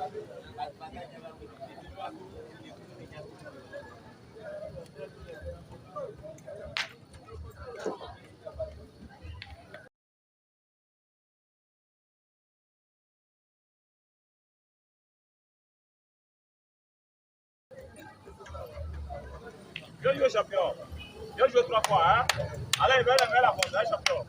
Bien joué, champion. Bien joué 3 fois. Hein? Allez, il va la mettre la porte, hein, champion.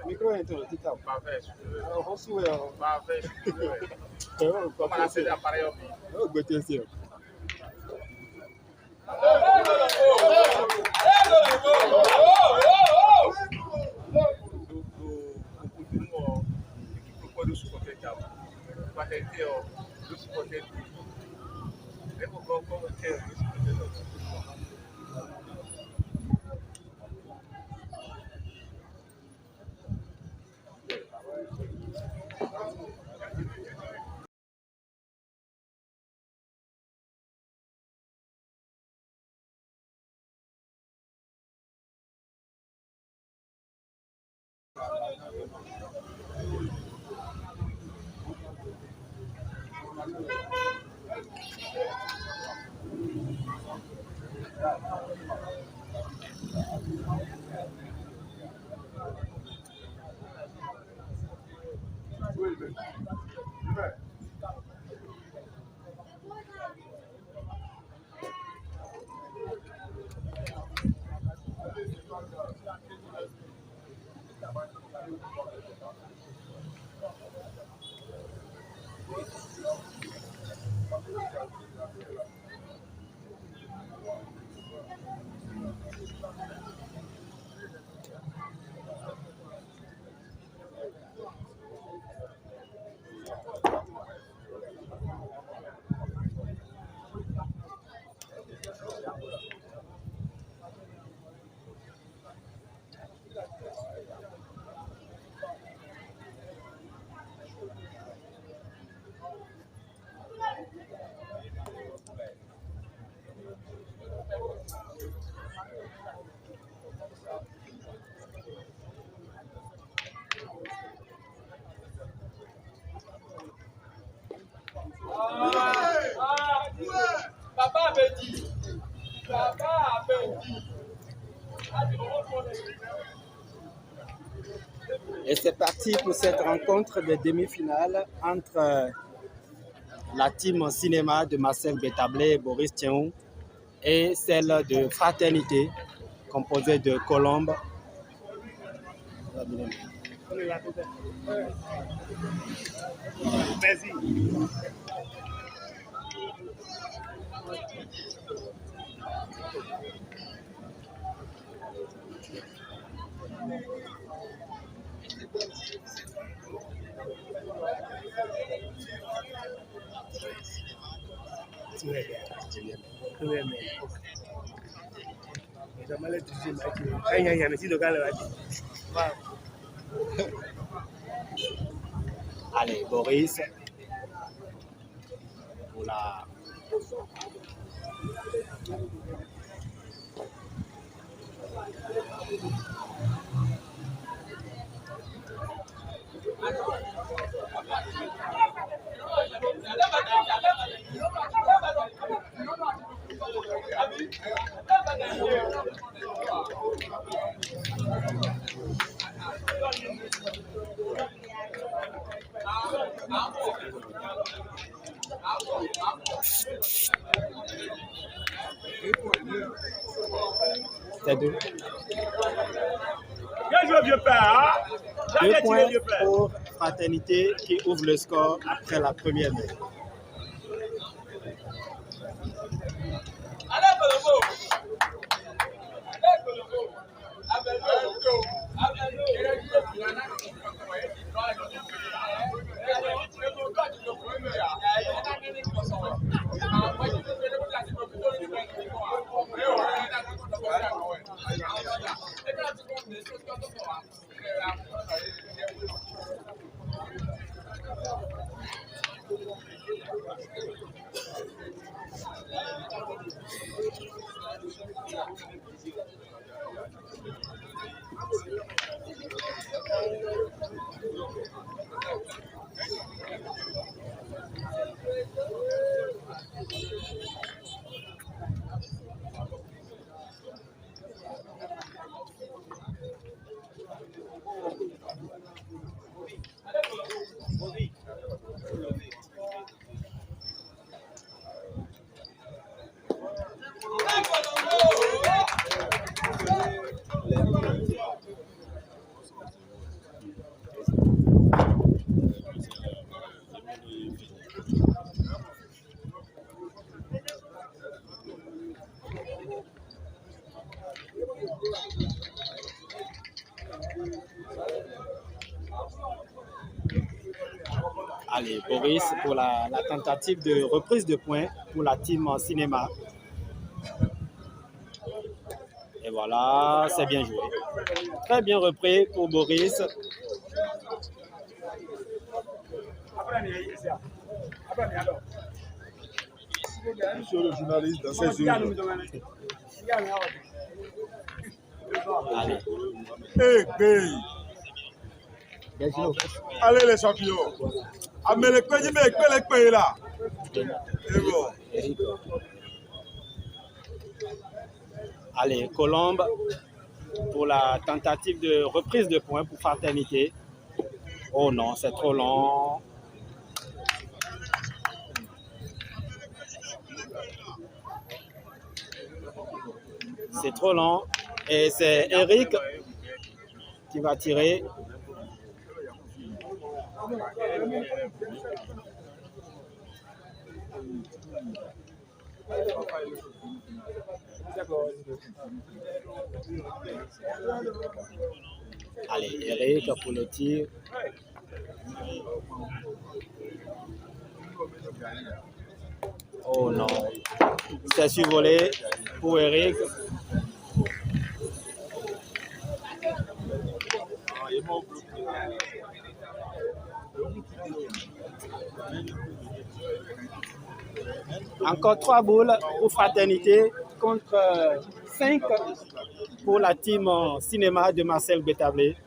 Micro entro, tita. Parfait. Parfait. Comment la c'est l'appareil? Oh, goûter ça. Papa avait dit. Et c'est parti pour cette rencontre de demi-finale entre la team cinéma de Marcel Bétablé et Boris Théon et celle de Fraternité composée de Colombe. Merci. Allez, Boris pour la... C'est deux. Bien joué, vieux père. Hein? 2 points pour Fraternité qui ouvre le score après la première main. Allez, Boris pour la tentative de reprise de points pour la team en cinéma. Et voilà, c'est bien joué. Très bien repris pour Boris. Monsieur le journaliste dans ses œuvres. Allez. Hey, hey. Allez les champions. Amène les pays là. Et bon. Allez, Colombe pour la tentative de reprise de points pour Fraternité. Oh non, c'est trop long. C'est trop long. Et c'est Eric qui va tirer. Allez, Eric pour le tir. Oh non. C'est survolé pour Eric. Encore 3 boules pour Fraternité contre 5 pour la team cinéma de Marcel Bétablé.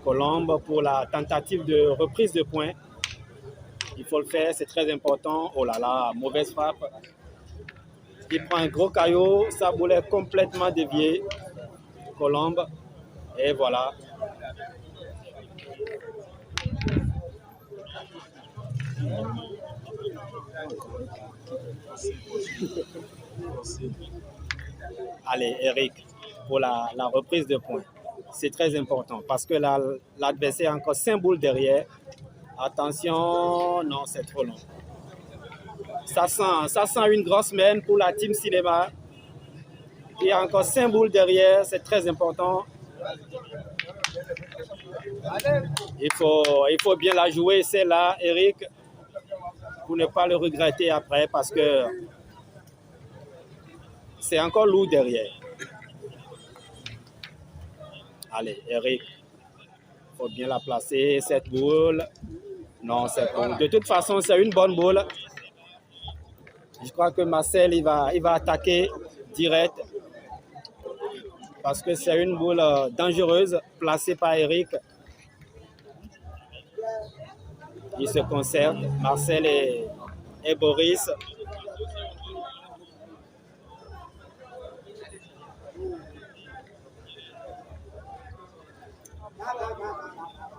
Colombe pour la tentative de reprise de points. Il faut le faire, c'est très important. Oh là là, mauvaise frappe. Il prend un gros caillou, sa boule est complètement déviée. Colombe. Et voilà. Allez, Eric, pour la reprise de points. C'est très important parce que l'adversaire a encore 5 boules derrière. Attention, non, c'est trop long. Ça sent une grosse main pour la team cinéma. Il y a encore 5 boules derrière, c'est très important. Il faut bien la jouer, celle-là, Eric, pour ne pas le regretter après parce que c'est encore lourd derrière. Allez, Eric, il faut bien la placer, cette boule. Non, c'est bon. De toute façon, c'est une bonne boule. Je crois que Marcel, il va attaquer direct parce que c'est une boule dangereuse placée par Eric. Ils se concertent, Marcel et Boris.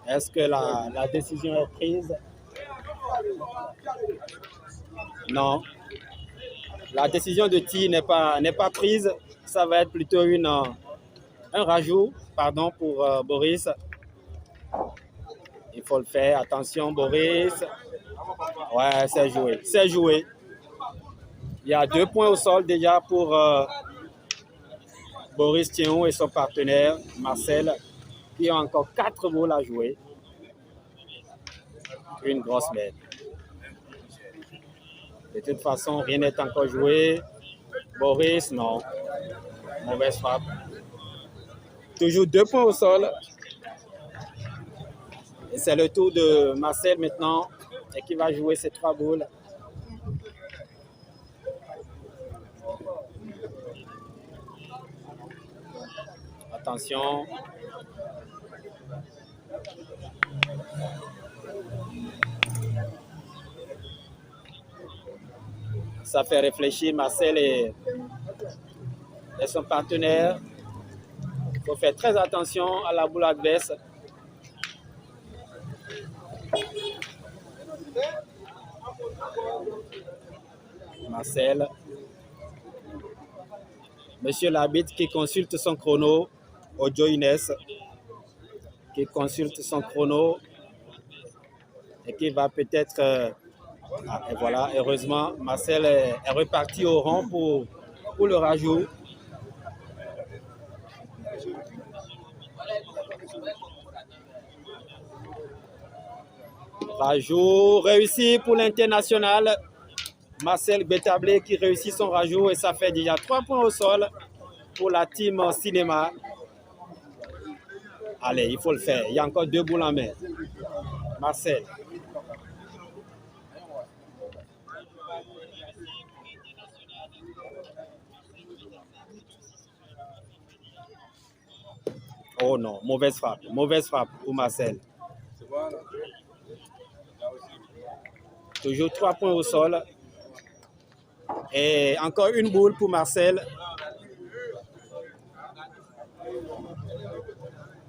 Est-ce que la décision est prise? Non. La décision de tir n'est pas prise. Ça va être plutôt un rajout pour Boris. Il faut le faire. Attention, Boris. Ouais, c'est joué. C'est joué. Il y a 2 points au sol déjà pour Boris Théon et son partenaire Marcel, qui ont encore 4 balles à jouer. Une grosse merde. De toute façon, rien n'est encore joué. Boris, non. Mauvaise frappe. Toujours 2 points au sol. Et c'est le tour de Marcel maintenant, et qui va jouer ses 3 boules. Attention. Ça fait réfléchir Marcel et son partenaire. Il faut faire très attention à la boule adverse. Marcel. Monsieur l'arbitre qui consulte son chrono. Ojo Inès qui consulte son chrono et qui va peut-être... et voilà, heureusement, Marcel est reparti au rang pour le rajout. Rajout réussi pour l'international. Marcel Betablé qui réussit son rajout et ça fait déjà 3 points au sol pour la team cinéma. Allez, il faut le faire. Il y a encore 2 boules en main. Marcel. Oh non, mauvaise frappe pour Marcel. Toujours 3 points au sol. Et encore une boule pour Marcel.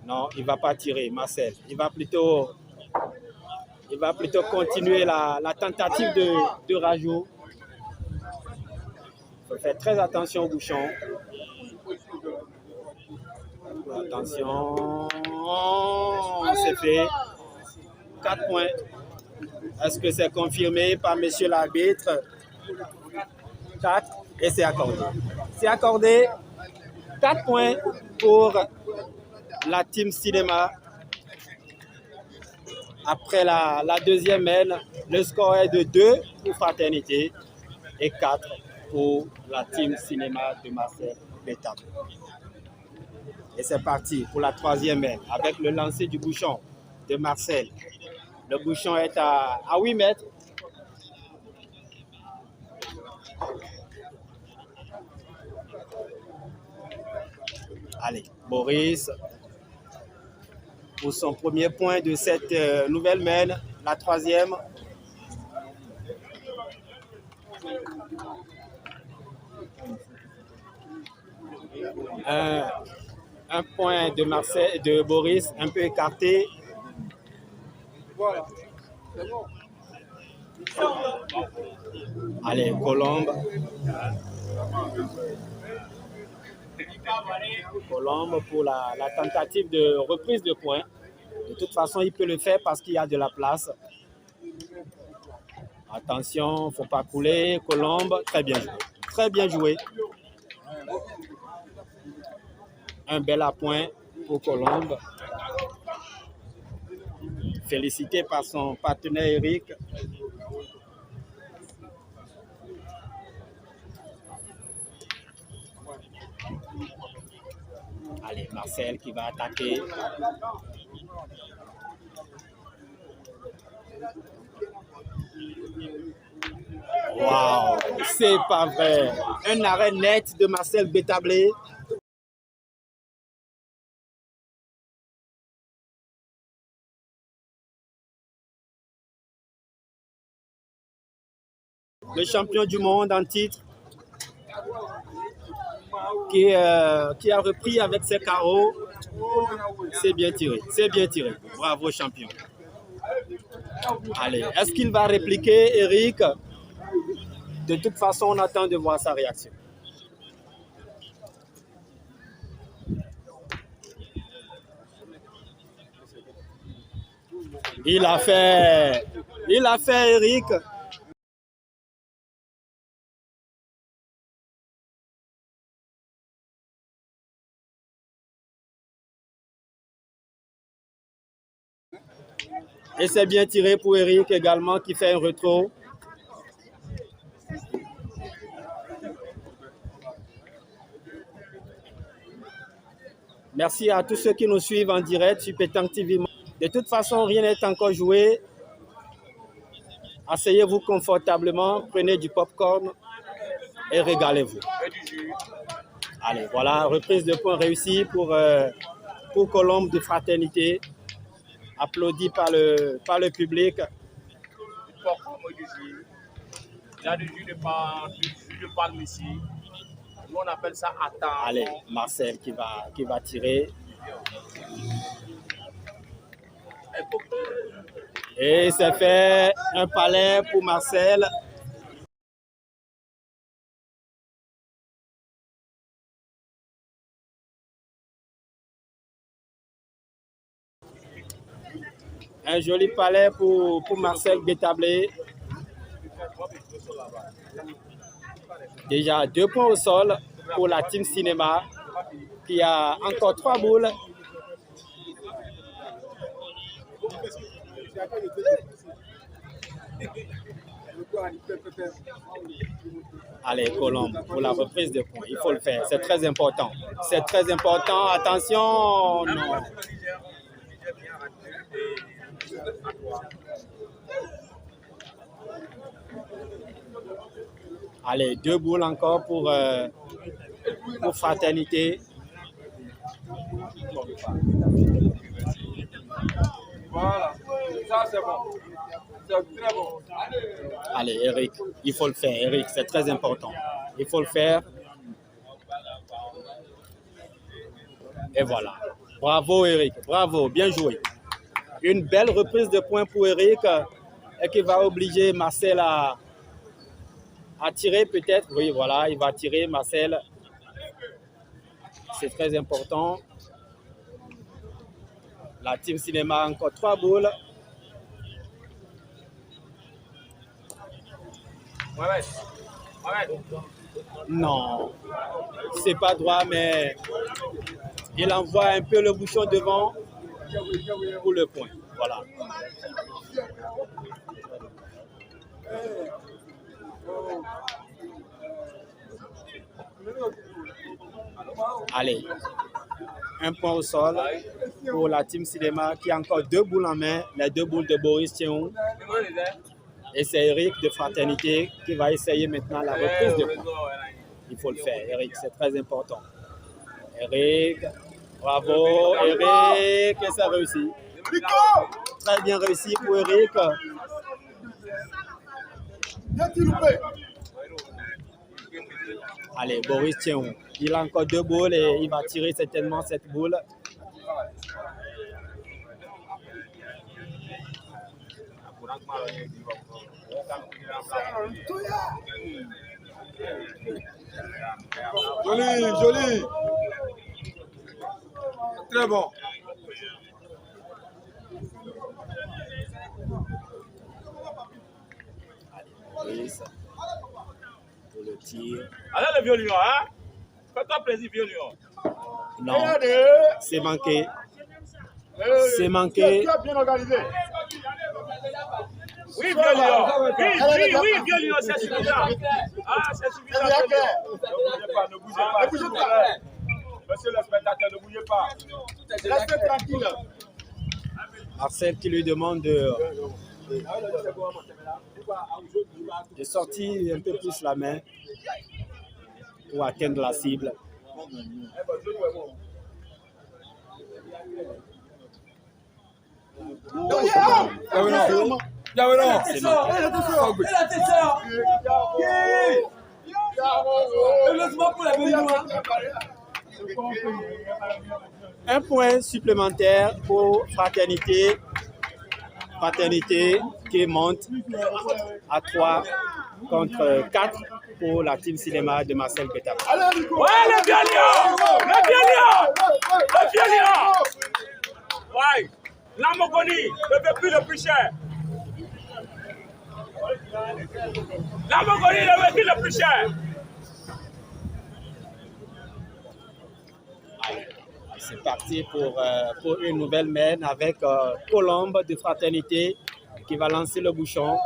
Non, il ne va pas tirer, Marcel. Il va plutôt continuer la tentative de rajout. Il faut faire très attention au bouchon. Attention. C'est fait. 4 points. Est-ce que c'est confirmé par monsieur l'arbitre? 4 et c'est accordé. C'est accordé. 4 points pour la team cinéma. Après la deuxième mène, le score est de 2 pour Fraternité et 4 pour la team cinéma de Marcel Betablé. Et c'est parti pour la troisième mène avec le lancer du bouchon de Marcel. Le bouchon est à 8 mètres. Allez, Boris, pour son premier point de cette nouvelle mène, la troisième. Un point de Boris, un peu écarté. Voilà. Allez, Colombe. Colombe pour la tentative de reprise de points. De toute façon, il peut le faire parce qu'il y a de la place. Attention, il ne faut pas couler. Colombe, très bien joué. Très bien joué. Un bel appoint pour Colombe. Félicité par son partenaire Eric. Allez, Marcel qui va attaquer. Waouh, c'est pas vrai. Un arrêt net de Marcel Betablé. Le champion du monde en titre qui a repris avec ses carreaux. C'est bien tiré, c'est bien tiré. Bravo champion. Allez, est-ce qu'il va répliquer Eric? De toute façon, on attend de voir sa réaction. Il a fait Eric. Et c'est bien tiré pour Eric également qui fait un retour. Merci à tous ceux qui nous suivent en direct sur Pétanque TV. De toute façon, rien n'est encore joué. Asseyez-vous confortablement, prenez du popcorn et régalez-vous. Allez, voilà, reprise de points réussie pour Colombe de Fraternité. Applaudi par le public. Il y a du jus de palme ici. Nous, on appelle ça attendre. Allez, Marcel qui va tirer. Et c'est fait un palais pour Marcel. Un joli palais pour Marcel Bétablé. Déjà 2 points au sol pour la team cinéma qui a encore 3 boules. Allez, Colombe, pour la reprise de points. Il faut le faire, c'est très important. C'est très important. Attention, non. Allez, 2 boules encore pour Fraternité. Voilà, ça c'est bon. C'est très bon. Allez, Eric, il faut le faire. Eric, c'est très important. Il faut le faire. Et voilà. Bravo, Eric. Bravo, bien joué. Une belle reprise de points pour Eric et qui va obliger Marcel à tirer peut-être. Oui, voilà, il va tirer Marcel. C'est très important. La team cinéma a encore 3 boules. Non, c'est pas droit, mais il envoie un peu le bouchon devant pour le point. Voilà. Allez, un point au sol pour la team cinéma qui a encore 2 boules en main, les 2 boules de Boris Théon. Et c'est Eric de Fraternité qui va essayer maintenant la reprise de points. Il faut le faire, Eric, c'est très important. Eric, bravo, Eric, et ça réussit. Très bien réussi pour Eric. Allez, Boris Théon, il a encore 2 boules et il va tirer certainement cette boule. Joli, joli. Très bon. Allez, pour le tir. Allez, le violon, hein? Fais-toi plaisir, violon. Non, c'est manqué. C'est manqué. Tu as bien organisé. Oui, violon. Oui, violon, c'est suffisant. Ah, c'est suffisant. Ne bougez pas, ne bougez pas. Monsieur le spectateur, ne bougez pas. Restez tranquille. Marcel qui lui demande de sortir un peu plus la main pour atteindre la cible. Un point supplémentaire pour Fraternité. Fraternité qui monte à 3 contre 4 pour la team cinéma de Marcel Betablé. Ouais, le vieux lion! Le vieux lion! Le vieux lion! Ouais, Lamborghini, le véhicule le plus cher. Lamborghini, le véhicule le plus cher. Allez, c'est parti pour une nouvelle mène avec Colombe de Fraternité qui va lancer le bouchon.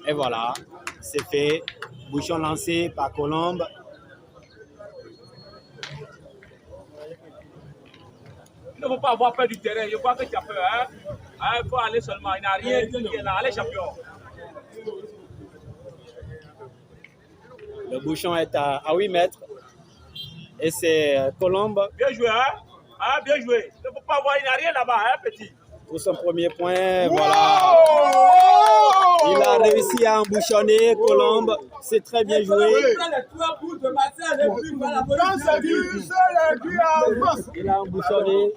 Et voilà, c'est fait. Bouchon lancé par Colombe. Il ne faut pas avoir peur du terrain. Je vois que tu as peur. Hein? Il faut aller seulement. Il n'y a rien qui est là. Allez, champion. Le bouchon est à 8 mètres. Et c'est Colombe. Bien joué, hein? Bien joué. Il ne faut pas avoir. Il n'y a rien là-bas, hein, petit. Pour son premier point, voilà. Il a réussi à embouchonner Colombe. C'est très bien joué. Il a embouchonné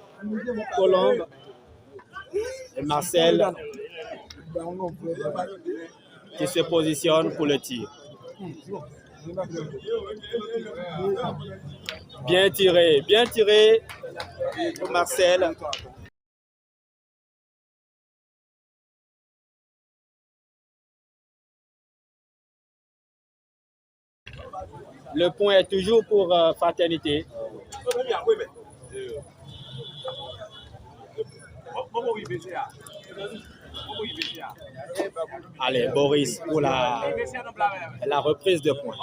Colombe. Et Marcel qui se positionne pour le tir. Bien tiré pour Marcel. Le point est toujours pour Fraternité. Allez, Boris pour la reprise de points.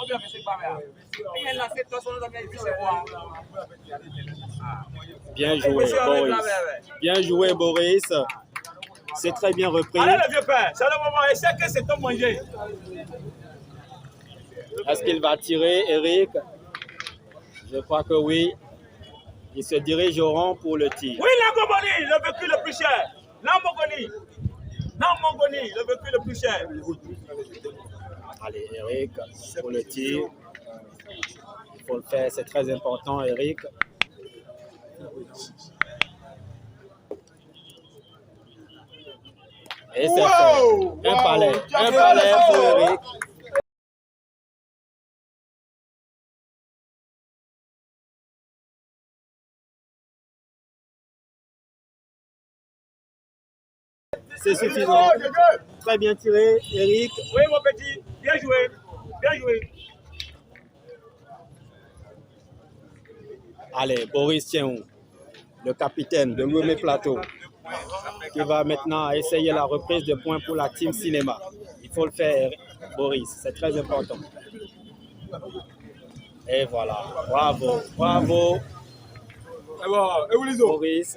Bien joué, Boris. Bien joué, Boris. C'est très bien repris. Allez, le vieux père, c'est le moment. Essaie que c'est ton manger. Est-ce qu'il va tirer, Eric? Je crois que oui. Ils se dirigeront pour le tir. Oui, Lamborghini, le véhicule le plus cher. Lamborghini, le véhicule le plus cher. Allez, Eric, pour le tir. Il faut le faire, c'est très important, Eric. Et c'est fait. Un palais pour Eric. C'est suffisant. Très bien tiré, Eric. Oui, mon petit, bien joué. Bien joué. Allez, Boris Tchéon, le capitaine de Lomé Plateau, qui va maintenant essayer la reprise de points pour la team cinéma. Il faut le faire, Boris, c'est très important. Et voilà, bravo, bravo. Boris.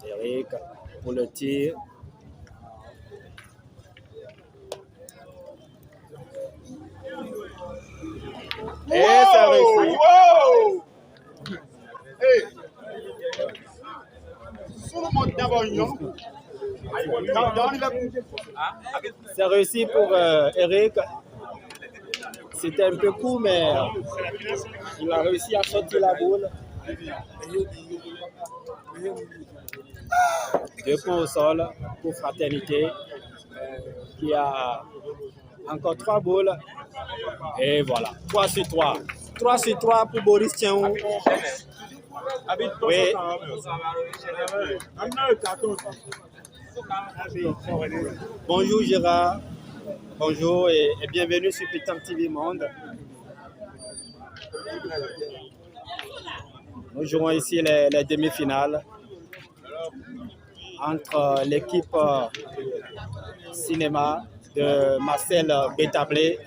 Eric pour le tir. Et ça réussit. C'est réussi pour Eric. C'était un peu court, mais il a réussi à sortir la boule. 2 points au sol pour Fraternité, qui a encore 3 boules. Et voilà, 3 sur 3. 3 sur 3 pour Boris Tchéon. Oui. Bonjour Gérard. Bonjour et bienvenue sur Pétanque TV Monde. Nous jouons ici les demi-finales entre l'équipe cinéma de Marcel Betablé,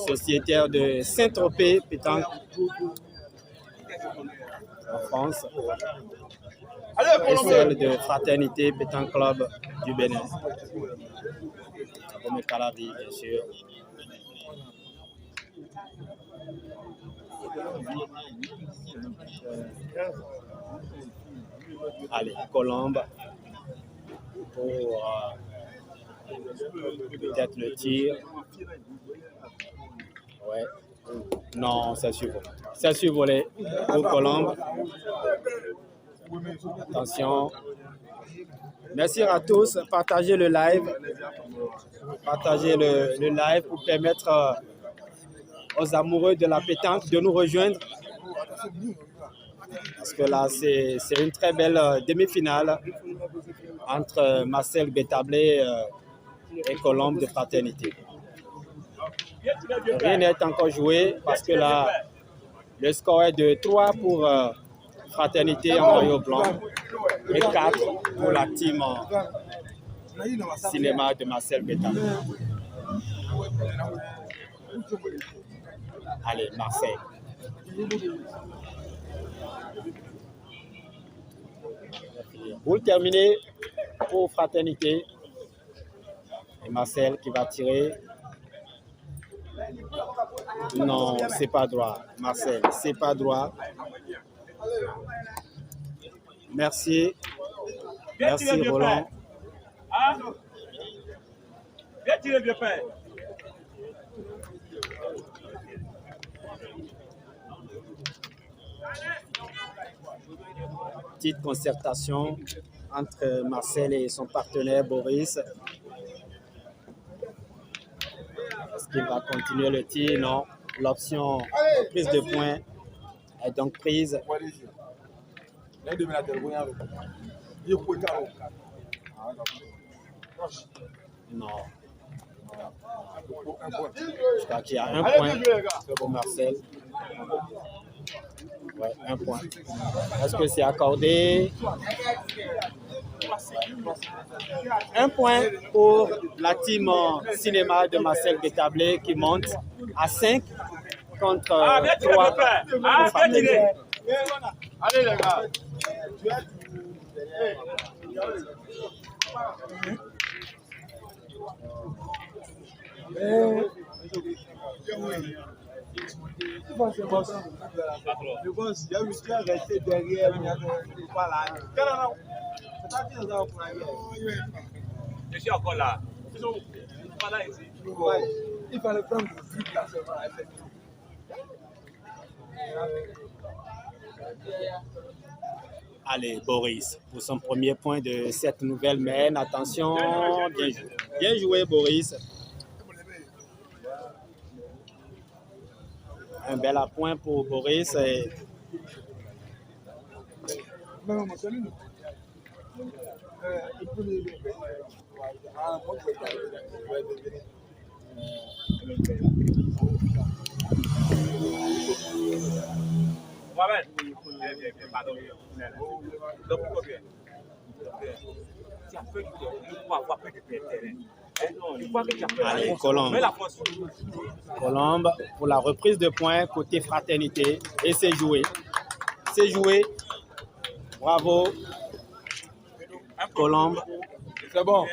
sociétaire de Saint-Tropez, Pétanque, en France, et celle de Fraternité Pétanque Club du Bénin. Comme Calavi, bien sûr. Allez, Colombe pour peut-être le tir. Ouais. Non, c'est survolé. C'est survolé pour Colombe. Attention. Merci à tous. Partagez le live. Partagez le live pour permettre aux amoureux de la pétanque de nous rejoindre. Parce que là, c'est une très belle demi-finale entre Marcel Bétablé et Colombe de Fraternité. Rien n'est encore joué parce que là, le score est de 3 pour Fraternité en maillot blanc et 4 pour la team cinéma de Marcel Bétablé. Allez, Marseille. Boule terminée pour Fraternité. Et Marcel qui va tirer. Non, c'est pas droit. Marcel, c'est pas droit. Merci. Merci Roland. Viens tirer bien fait. Petite concertation entre Marcel et son partenaire Boris. Est-ce qu'il va continuer le tir? Non. L'option prise de points est donc prise. Non. Je crois qu'il y a un point pour Marcel. Ouais, un point. Est-ce que c'est accordé? Un point pour la team cinéma de Marcel Bétablé qui monte à 5 contre 3 pour Fraternité. Allez les gars. Le boss, il y a eu qui a resté derrière. Je suis encore là. Ils sont pas là ici. Il fallait prendre le flip là. Allez, Boris, pour son premier point de cette nouvelle mène. Attention, bien joué. Bien joué, Boris. Un bel appoint pour Boris. Et... Pardon. Donc, combien? Tu as fait pour avoir fait du terrain. Allez, Colombe. Colombe pour la reprise de points côté Fraternité. Et c'est joué. C'est joué. Bravo. Colombe. C'est bon.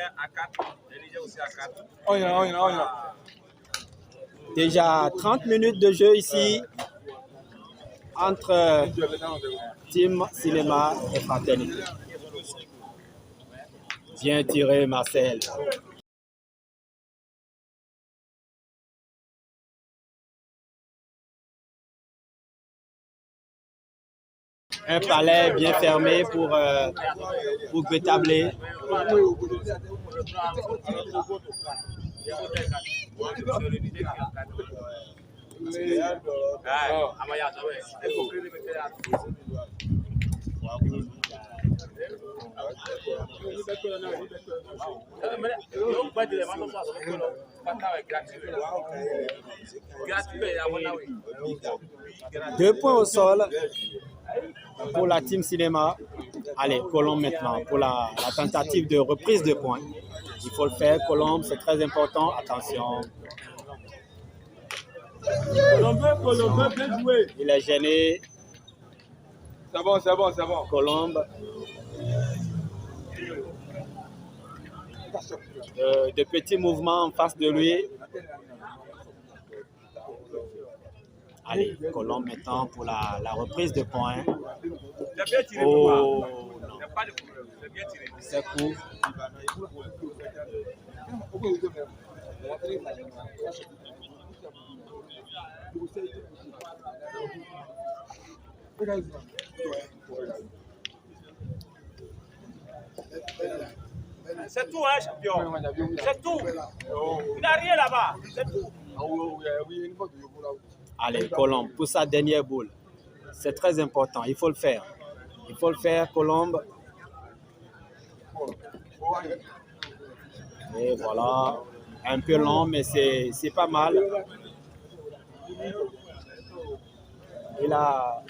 On y a. Déjà 30 minutes de jeu ici entre Team Cinéma et Fraternité. Bien tiré, Marcel. Un palais bien fermé pour Bétablé. Deux points au sol pour la team cinéma. Allez, Colombe maintenant pour la tentative de reprise de points. Il faut le faire, Colombe, c'est très important. Attention. Colombe, bien joué. Il est gêné. C'est bon. Colombe. De petits mouvements en face de lui. Allez, Colombe maintenant pour la reprise de points. Il a bien tiré, Oh, papa. non. Il n'y a pas de problème. Il a bien tiré. C'est court. C'est tout, hein, champion. C'est tout. Il n'a rien là-bas. C'est tout. Allez, Colombe pour sa dernière boule. C'est très important, il faut le faire. Il faut le faire, Colombe. Et voilà, un peu long, mais c'est pas mal. Il a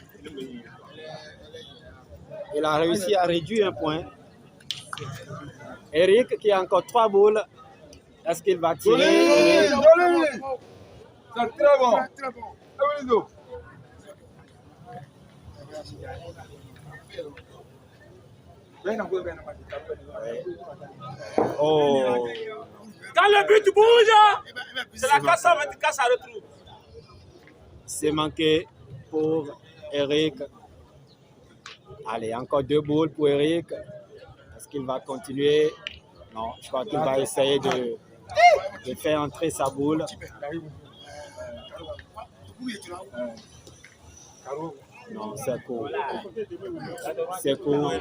réussi à réduire un point. Eric qui a encore 3 boules. Est-ce qu'il va tirer? Joli. C'est très bon. Oh, Quand le but bouge, c'est la casse à retrouve. c'est manqué pour Eric. Allez, encore 2 boules pour Eric. Est-ce qu'il va continuer? Non, je crois qu'il va essayer de faire entrer sa boule. Non, c'est court. C'est court.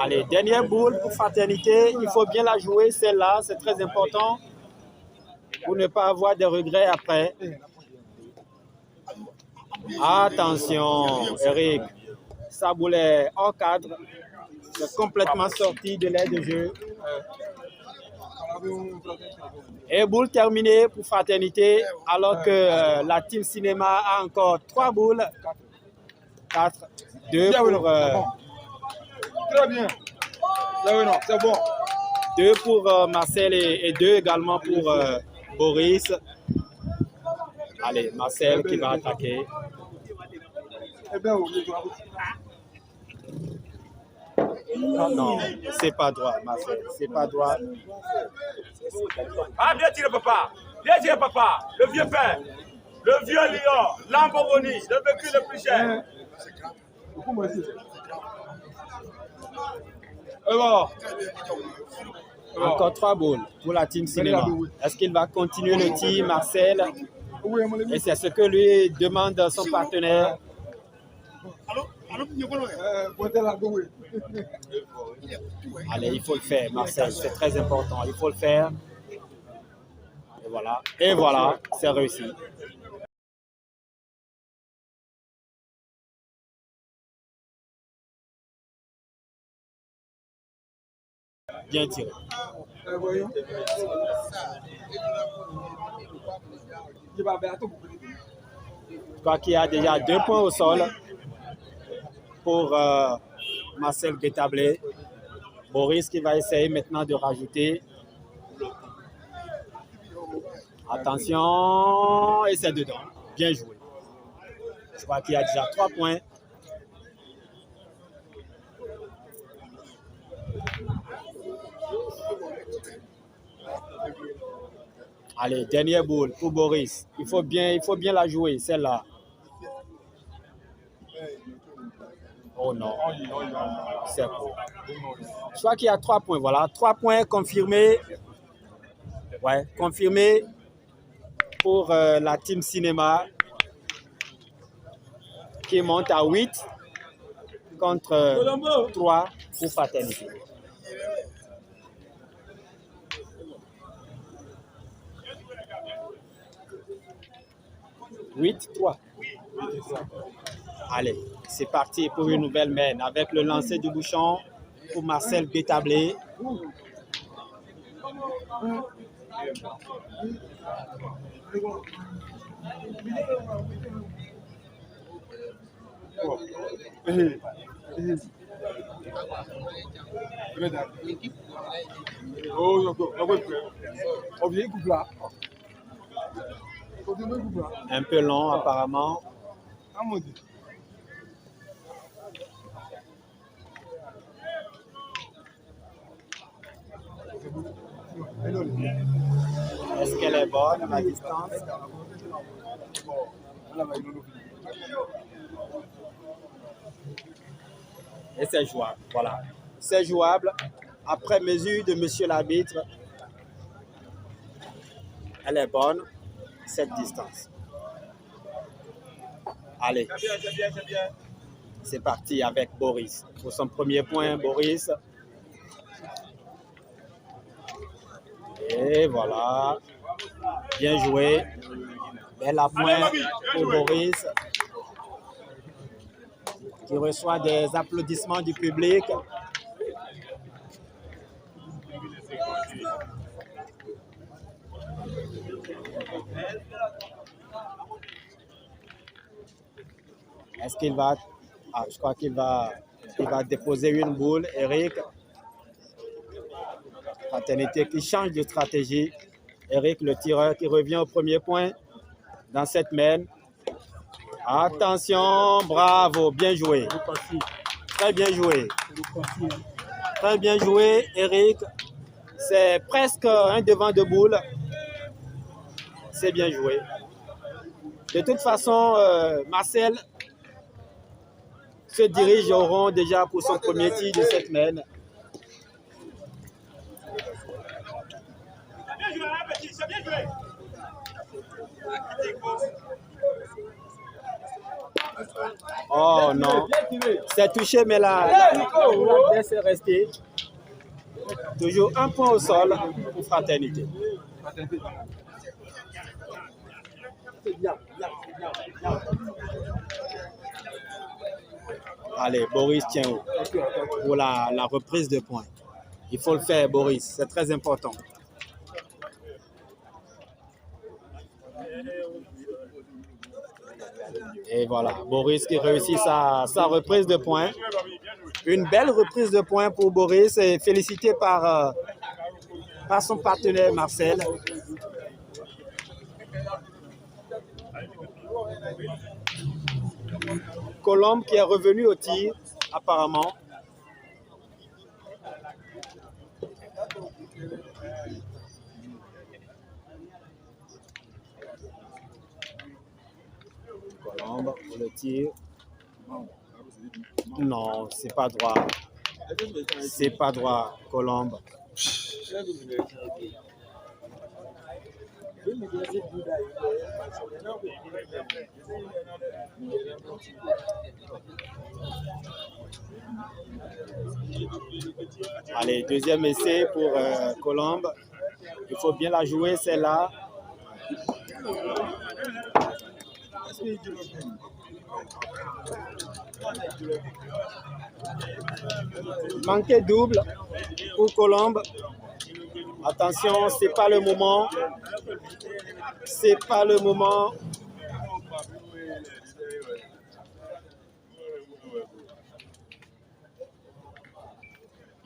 Allez, dernière boule pour Fraternité. Il faut bien la jouer, celle-là, c'est très important pour ne pas avoir de regrets après. Attention, Eric. Sa boule est hors cadre. C'est complètement sorti de l'aire de jeu. Et boule terminée pour Fraternité, alors que la team cinéma a encore 3 boules. 4, 2 pour... Très bien. C'est bon. 2 pour Marcel et 2 également pour Boris. Allez, Marcel qui va attaquer. Non, c'est pas droit, Marcel. C'est pas droit. Ah, bien tiré, papa. Bien tiré, papa. Le vieux père. Le vieux lion. Lamborghini. Le véhicule le plus cher. Encore 3 boules pour la team cinéma. Est-ce qu'il va continuer le tir, Marcel? Et c'est ce que lui demande son partenaire. Allez, il faut le faire, Marcel. C'est très important. Il faut le faire. Et voilà. Et voilà, c'est réussi. Bien tiré. Je crois qu'il y a déjà 2 points au sol pour Marcel Bétablé. Boris qui va essayer maintenant de rajouter. Attention, et c'est dedans. Bien joué. Je crois qu'il y a déjà 3 points. Allez, dernière boule pour Boris. Il faut bien la jouer, celle-là. Oh non, c'est bon. Je crois qu'il y a 3 points, voilà. 3 points confirmés. Ouais, confirmés pour la team cinéma qui monte à 8 contre 3 pour Fraternité. « 8-3. » Allez, c'est parti pour une nouvelle mène avec le lancer du bouchon pour Marcel Bétablé. Un peu long apparemment. Est-ce qu'elle est bonne, la distance? Et c'est jouable, voilà. C'est jouable. Après mesure de monsieur l'arbitre, elle est bonne, cette distance. Allez, c'est parti avec Boris. Pour son premier point, Boris. Et voilà. Bien joué. Belle à point pour Boris, qui reçoit des applaudissements du public. Est-ce qu'il va... Ah, je crois qu'il va déposer une boule, Eric. Fraternité qui change de stratégie. Eric, le tireur, qui revient au premier point dans cette main. Attention, bravo, bien joué. Très bien joué. Très bien joué, Eric. C'est presque un devant de boule. C'est bien joué. De toute façon, Marcel se dirige au rond déjà pour son premier tir de cette main. Oh non, c'est touché, mais là, la baisse est restée. Toujours un point au sol pour Fraternité. Allez, Boris tient haut pour la reprise de points. Il faut le faire, Boris, c'est très important. Et voilà, Boris qui réussit sa reprise de points. Une belle reprise de points pour Boris et félicité par son partenaire Marcel. Colombe qui est revenu au tir, apparemment. Colombe pour le tir. Non, c'est pas droit. C'est pas droit, Colombe. Allez, deuxième essai pour Colombe. Il faut bien la jouer, celle-là. Manqué double pour Colombe. Attention, c'est pas le moment. C'est pas le moment.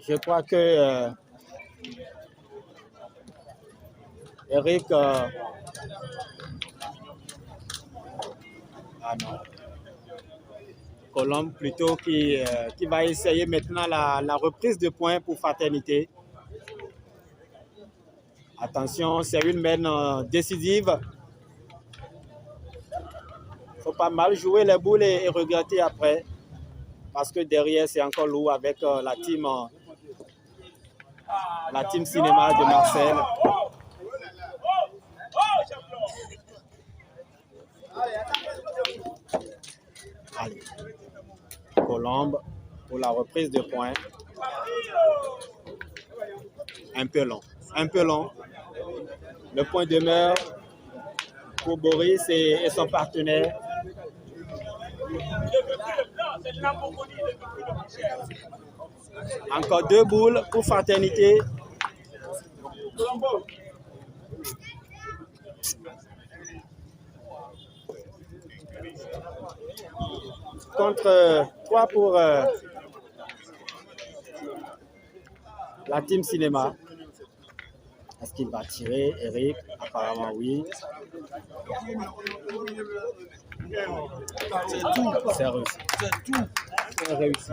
Je crois que Eric... ah non. Colombe plutôt qui va essayer maintenant la reprise de points pour Fraternité. Attention, c'est une main décisive. Il ne faut pas mal jouer les boules et regretter après. Parce que derrière, c'est encore lourd avec la team cinéma de Marcel. Allez. Colombe pour la reprise de points. Un peu long. Un peu long. Le point demeure pour Boris et son partenaire. Encore deux boules pour Fraternité. Contre 3 pour la team cinéma. Est-ce qu'il va tirer, Eric? Apparemment, oui. C'est réussi. C'est réussi.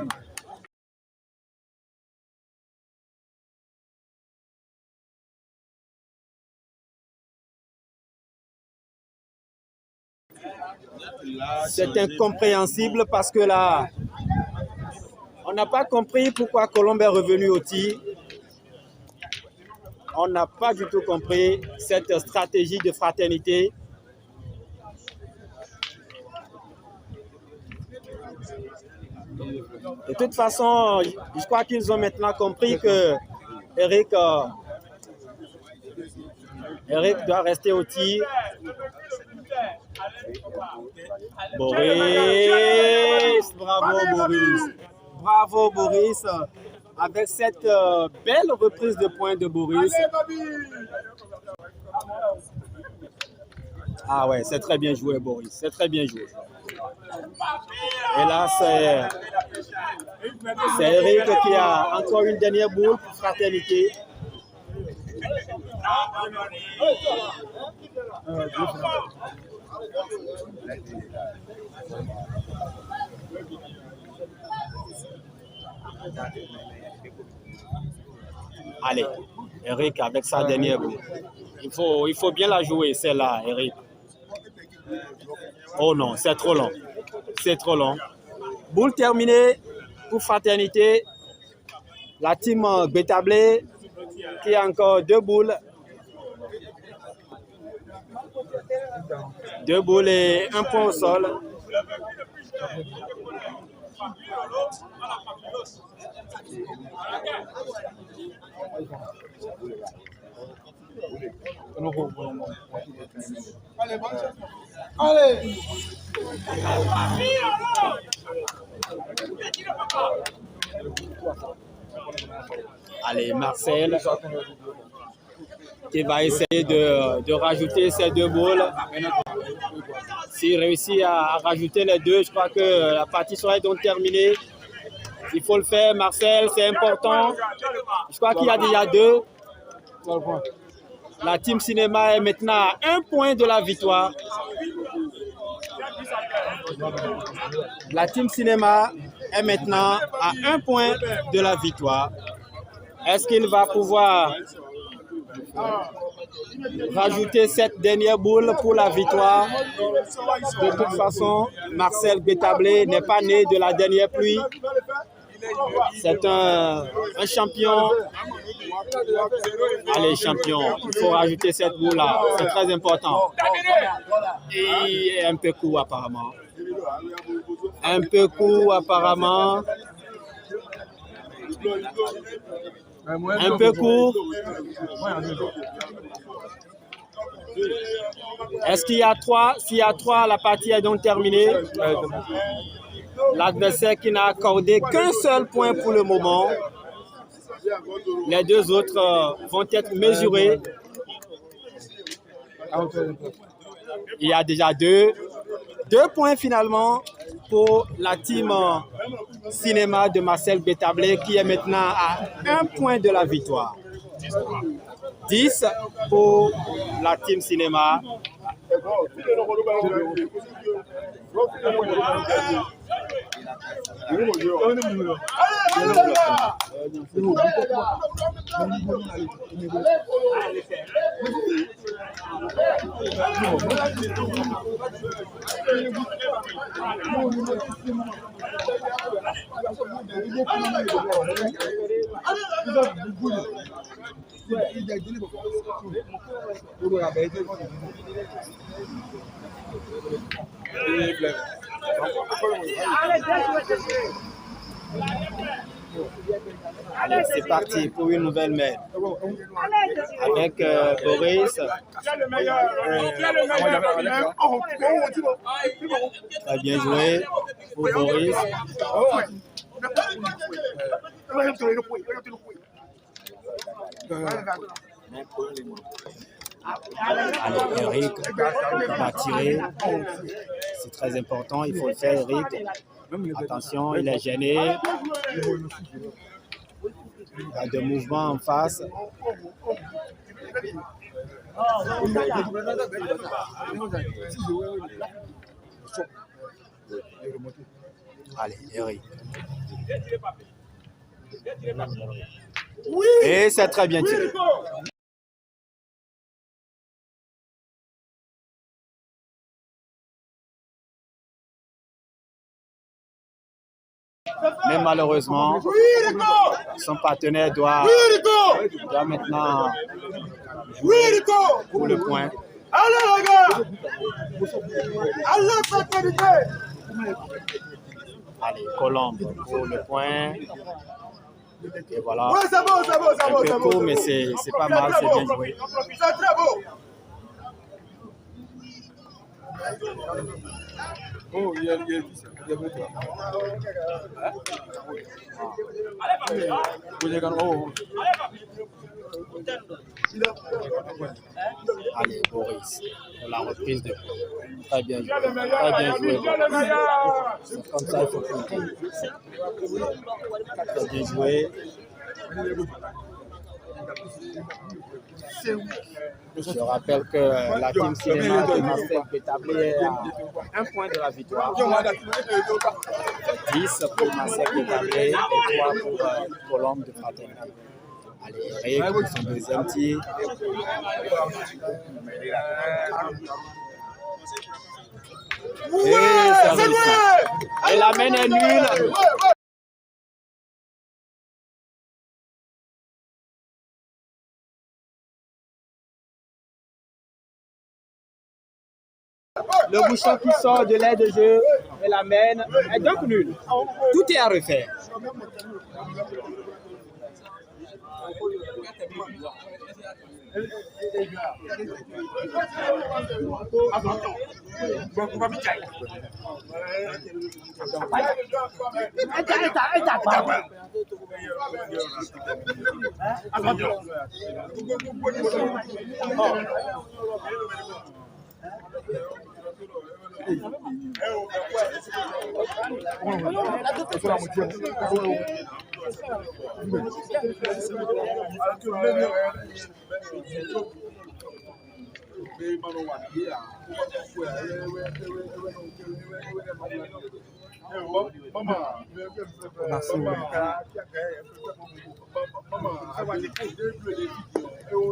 C'est incompréhensible parce que là, on n'a pas compris pourquoi Colombe est revenu au tir. On n'a pas du tout compris cette stratégie de fraternité. De toute façon, je crois qu'ils ont maintenant compris que Eric doit rester au tir. Boris, bravo Boris. Bravo Boris. Avec cette belle reprise de points de Boris. Ah ouais, c'est très bien joué Boris. C'est très bien joué. Et là, c'est Eric qui a encore une dernière boule pour fraternité. Allez, Eric avec sa dernière boule. Il faut bien la jouer, celle-là, Eric. Oh non, c'est trop long. C'est trop long. Boule terminée pour fraternité. La team Bétablé qui a encore 2 boules. 2 boules et 1 point au sol. Allez. Allez, Marcel qui va essayer de rajouter ces 2 boules. S'il réussit à rajouter les 2, je crois que la partie sera donc terminée. Il faut le faire, Marcel, c'est important. Je crois qu'il y a déjà 2. La team cinéma est maintenant à 1 point de la victoire. La team cinéma est maintenant à 1 point de la victoire. Est-ce qu'il va pouvoir rajouter cette dernière boule pour la victoire? De toute façon, Marcel Bétablé n'est pas né de la dernière pluie. C'est un champion. Allez, champion, il faut rajouter cette boule-là. C'est très important. Et un peu court apparemment. Un peu court apparemment. Un peu court. Est-ce qu'il y a 3? S'il y a 3, la partie est donc terminée. L'adversaire qui n'a accordé qu'un seul point pour le moment. Les 2 autres vont être mesurés. Il y a déjà 2 points finalement pour la team cinéma de Marcel Bétablé qui est maintenant à 1 point de la victoire. 10 pour la team cinéma. Allez, c'est parti pour une nouvelle mène. Avec Boris. Très bien joué pour Boris. Allez, Eric va tirer. C'est très important, il faut le faire, Eric. Attention, il est gêné. Il y a des mouvements en face. Allez, Eric. Et c'est très bien tiré. Mais malheureusement, son partenaire doit maintenant jouer pour le point. Allez, les gars! Allez, fraternité! Allez, Colombe pour le point. Et voilà. Ouais, c'est bon, c'est bon, c'est bon. Un peu court, mais c'est pas mal, c'est bien joué. C'est très beau. Oh, il y a Allez, Boris, pour la reprise de point. Très bien joué. Très bien joué. C'est comme ça, il faut continuer. Très bien joué. Je rappelle que la team cinéma de Marcel Bétablé est à un point de la victoire. 10 pour Marcel Bétablé et 3 pour Colombe de Fraternité. Allez, Eric pour son deuxième tir. Et ça réussit. Et la main est nulle. Le bouchon qui sort de l'aide de jeu et la mène est donc nul. Tout est à refaire.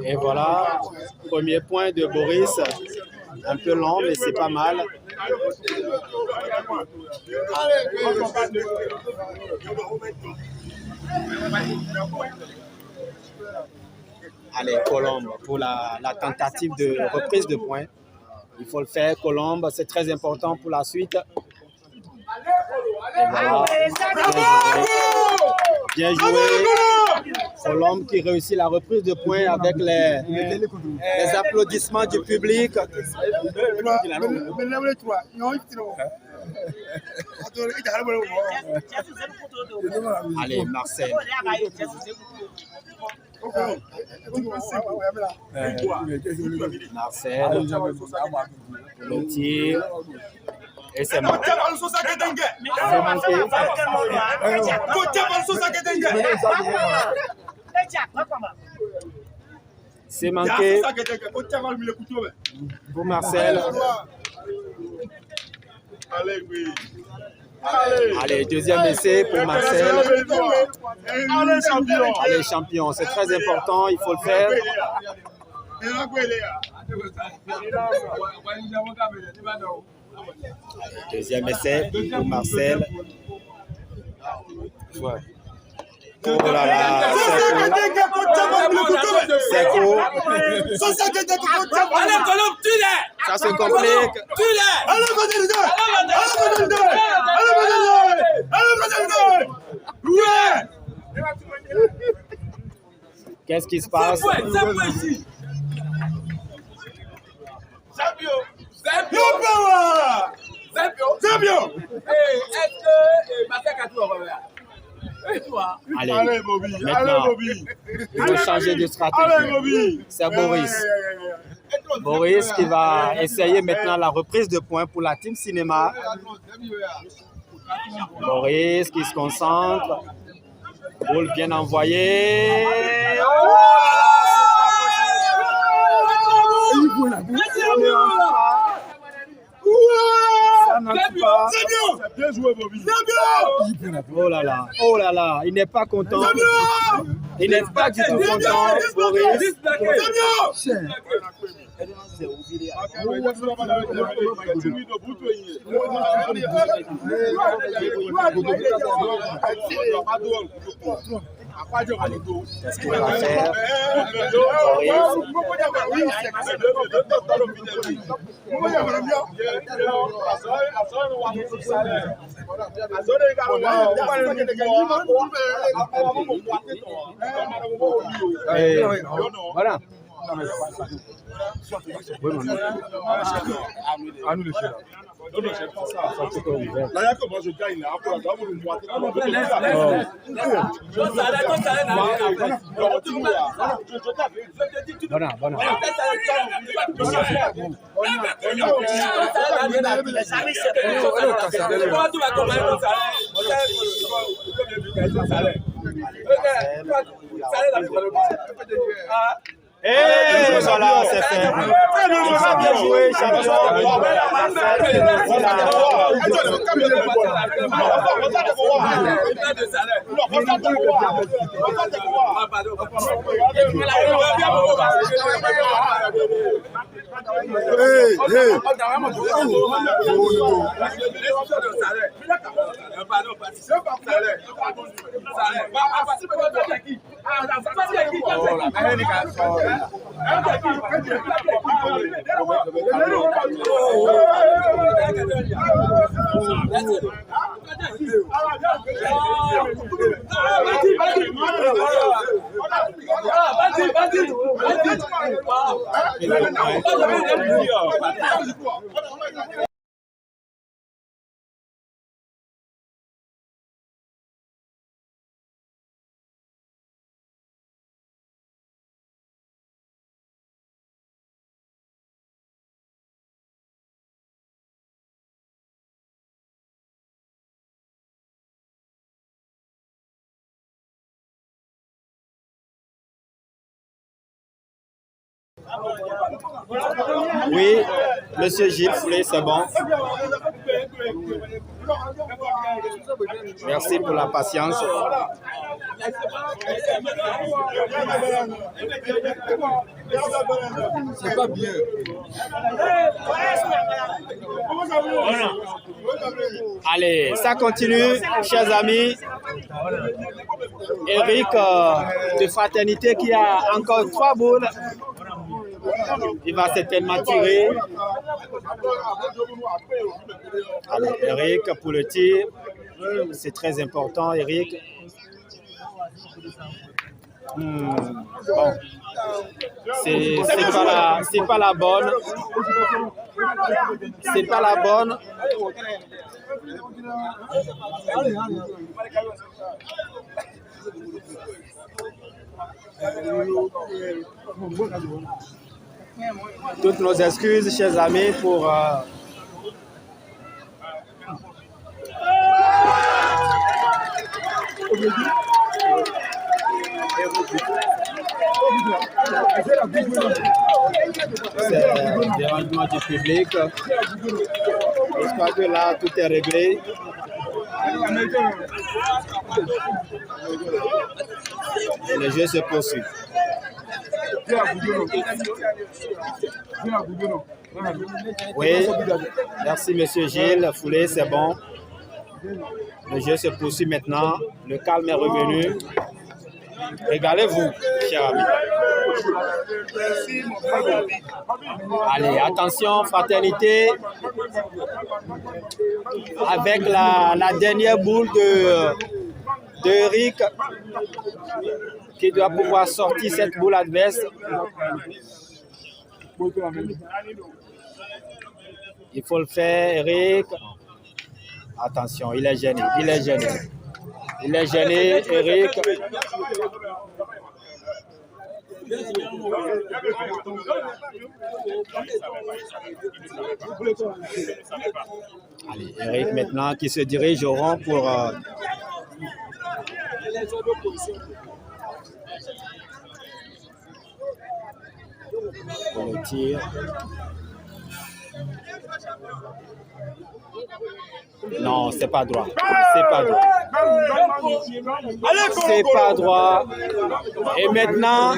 Et voilà, premier point de Boris, un peu lent mais c'est pas mal. Allez, Colombe pour la tentative de reprise de points. Il faut le faire, Colombe, c'est très important pour la suite. Et voilà. Bien joué. Colombe qui réussit la reprise de points avec les applaudissements du public. Allez, Marcel. Marcel, le tir. Et c'est manqué. C'est manqué pour Marcel. Allez, deuxième essai pour Marcel. Allez, champion. Allez, champion, c'est très important, il faut le faire. Deuxième essai pour Marcel. Ouais. Oh là là, c'est court. Ça se complique. Qu'est-ce qui se passe? Allez, maintenant, il faut changer de stratégie. C'est Boris. Boris qui va essayer maintenant la reprise de points pour la team cinéma. Boris qui se concentre. Boule bien envoyé. Bien joué, Bobby. Oh là là, il n'est pas content. Il n'est pas du tout content, Boris. Qu'est-ce qu'il va faire? Voilà. À nous les faire. Non, non, j'aime pas ça. Là, il y a que moi je gagne là. Après, là, vous me moitez. Voilà, voilà. Et voilà, c'est fait. Il a bien joué, champion. Oui, monsieur Gilles Foulé, c'est bon. Merci pour la patience. C'est pas bien. Allez, ça continue, chers amis. Eric de Fraternité qui a encore 3 boules. Il va certainement tirer. Allez, Eric pour le tir. C'est très important, Eric. Bon. C'est pas la bonne. C'est pas la bonne. Toutes nos excuses, chers amis, pour c'est dérangement du public. J'espère que là, tout est réglé. Et le jeu se poursuit. Oui, merci monsieur Gilles Foulé, c'est bon. Le jeu se poursuit maintenant. Le calme est revenu. Régalez-vous, chers amis. Allez, attention, Fraternité. Avec la dernière boule de Eric, qui doit pouvoir sortir cette boule adverse. Il faut le faire, Eric. Attention, il est gêné, il est gêné. Il est gêné, Eric. Allez, Eric maintenant qui se dirige au rond pour le tir. Non, c'est pas droit. C'est pas droit. C'est pas droit. Et maintenant,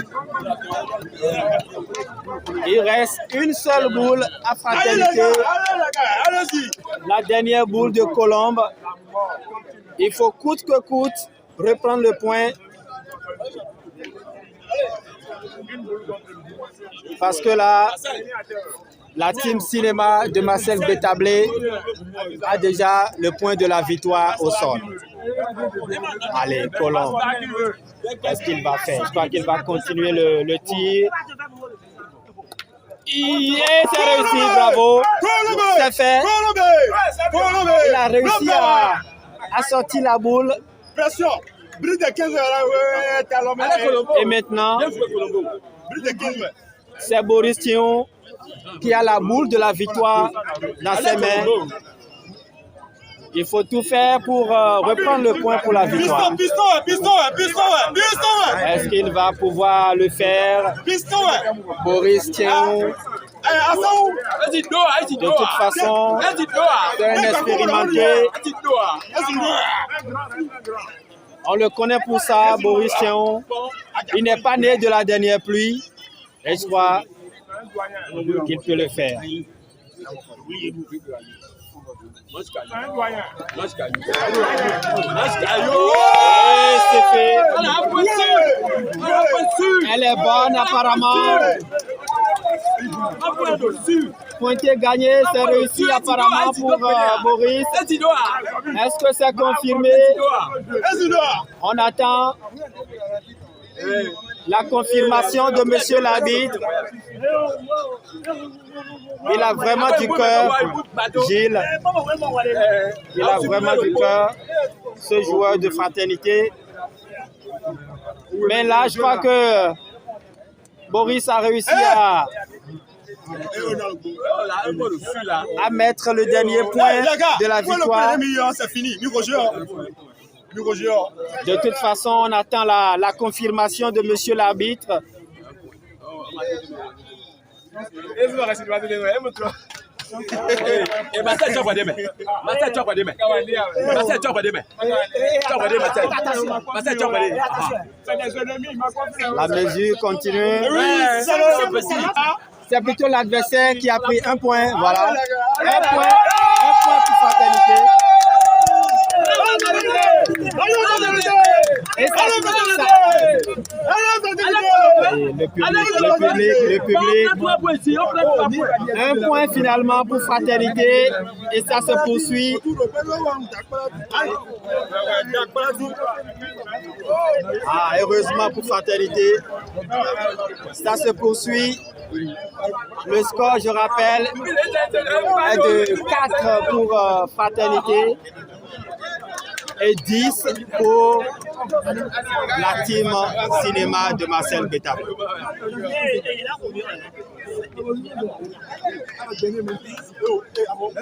il reste une seule boule à Fraternité. La dernière boule de Colombe. Il faut coûte que coûte reprendre le point. Parce que là, la team cinéma de Marcel Bétablé a déjà le point de la victoire au sol. Allez, Colombe. Qu'est-ce qu'il va faire? Je crois qu'il va continuer le tir. Et c'est réussi, bravo. C'est fait. Il a réussi à sortir la boule. Pression. Et maintenant, c'est Boris Thion qui a la boule de la victoire dans ses mains. Il faut tout faire pour reprendre le point pour la victoire. Est-ce qu'il va pouvoir le faire? Boris Thion. De toute façon, c'est un expérimenté. On le connaît pour ça, Boris Thion. Il n'est pas né de la dernière pluie. Et je crois qu'il peut le faire. Et c'est fait. Elle est bonne apparemment. Pointé gagné, c'est réussi apparemment pour Boris. Est-ce que c'est confirmé? On attend la confirmation de monsieur l'arbitre. Il a vraiment du cœur, Gilles. Il a vraiment du cœur, ce joueur de Fraternité. Mais là, je crois que Boris a réussi à mettre le dernier point de la victoire. C'est fini. De toute façon, on attend la confirmation de monsieur l'arbitre. La mesure continue. C'est plutôt l'adversaire qui a pris un point. Voilà. Un point pour Fraternité. Et ça, le public. Un point finalement pour Fraternité. Et ça se poursuit. Heureusement pour Fraternité. Ça se poursuit. Le score, je rappelle, est de 4 pour Fraternité et 10 pour la team cinéma de Marcel Bétablé.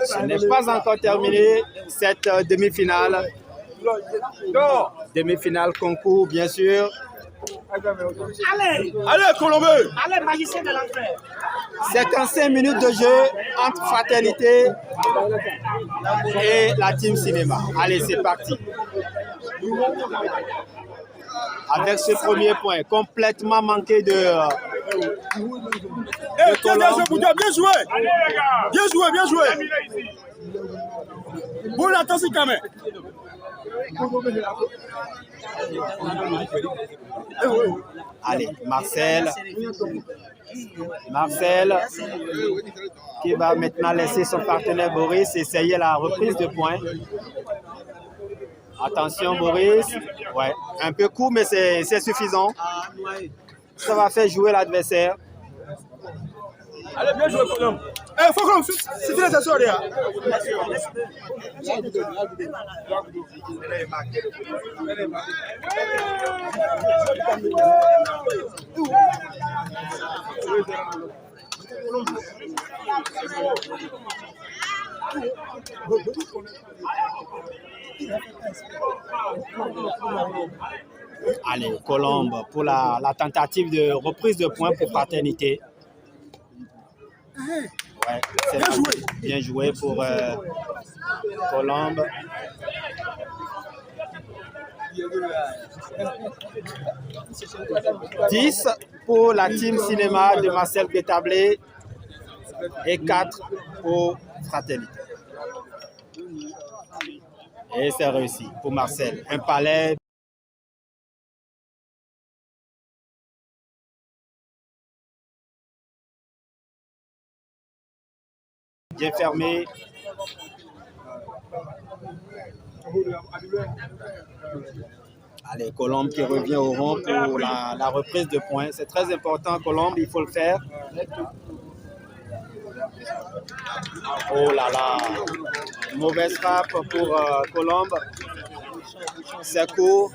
Ce n'est pas encore terminé cette demi-finale. Demi-finale concours, bien sûr. Allez, Colombe! Allez, magicien de l'enfer! 55 minutes de jeu entre Fraternité et la team cinéma. Allez, c'est parti. Avec ce premier point complètement manqué de Colombe. Bien joué! Bien joué! Bon, attention quand même. Allez, Marcel qui va maintenant laisser son partenaire Boris essayer la reprise de points. Attention Boris, ouais, un peu court mais c'est suffisant. Ça va faire jouer l'adversaire. Allez, bien joué, Colombe. Faut qu'on c'est très attention là. Allez, Colombe pour la tentative de reprise de points pour Fraternité. Ouais, bien joué pour Colombe. « 10 pour la team cinéma de Marcel Bétablé et 4 pour Fraternité. Et c'est réussi pour Marcel. Un palais. Bien fermé. Allez, Colombe qui revient au rond pour la reprise de points. C'est très important, Colombe, il faut le faire. Oh là là, mauvaise frappe pour Colombe. C'est court.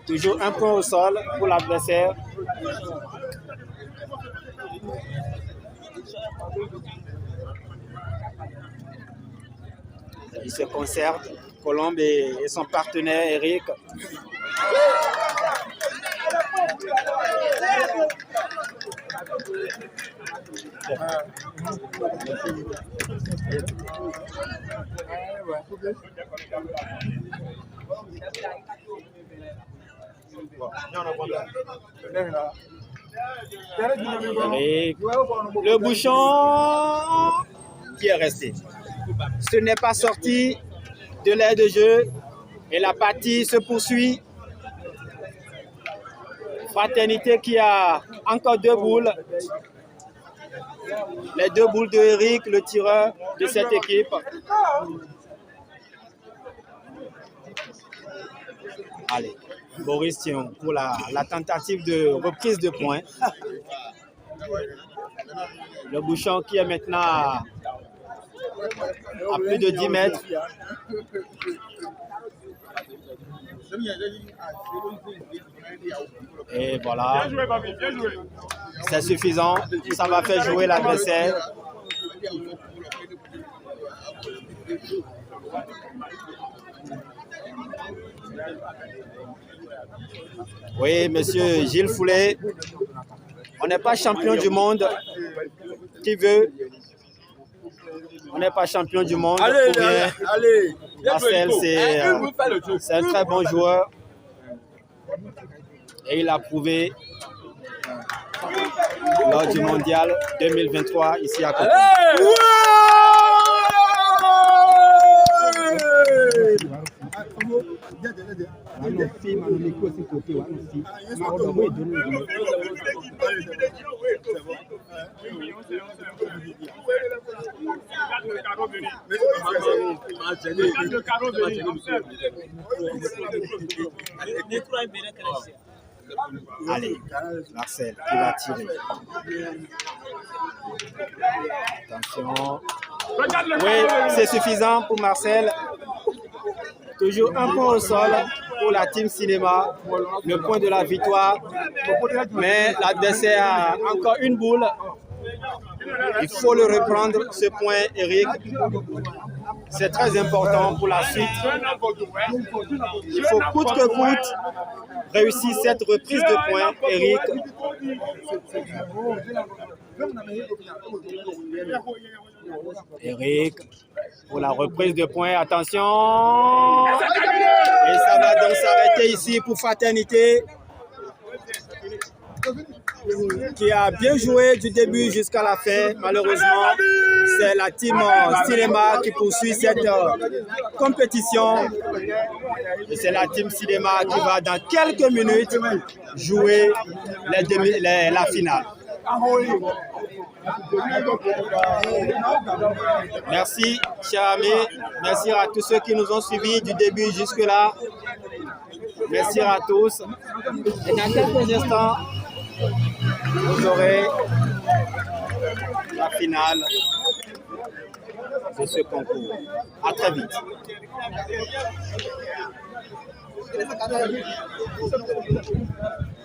Toujours un point au sol pour l'adversaire. Il se concerte, Colombe et son partenaire Eric. Eric, le bouchon qui est resté. Ce n'est pas sorti de l'aire de jeu et la partie se poursuit. Fraternité qui a encore 2 boules. Les 2 boules de Eric, le tireur de cette équipe. Allez, Boris Thion pour la tentative de reprise de points. Le bouchon qui est maintenant à plus de 10 mètres. Et voilà. C'est suffisant. Ça va faire jouer l'adversaire. Oui, monsieur Gilles Foulet. On n'est pas champion du monde. Qui veut? On n'est pas champion du monde. Allez. Marcel, c'est un très bon joueur. Et il a prouvé lors du mondial 2023 ici à Côte. Allez, Marcel qui va tirer. Attention. Oui, c'est suffisant pour Marcel. Toujours un point au sol pour la team cinéma. Le point de la victoire. Mais l'adversaire a encore une boule. Il faut le reprendre, ce point, Eric. C'est très important pour la suite. Il faut coûte que coûte réussir cette reprise de points, Eric. Eric, pour la reprise de points, attention. Et ça va donc s'arrêter ici pour Fraternité, qui a bien joué du début jusqu'à la fin. Malheureusement, c'est la team cinéma qui poursuit cette compétition. Et c'est la team cinéma qui va dans quelques minutes jouer la finale. Merci, chers amis. Merci à tous ceux qui nous ont suivis du début jusque-là. Merci à tous. Et dans quelques instants, vous aurez la finale de ce concours. À très vite.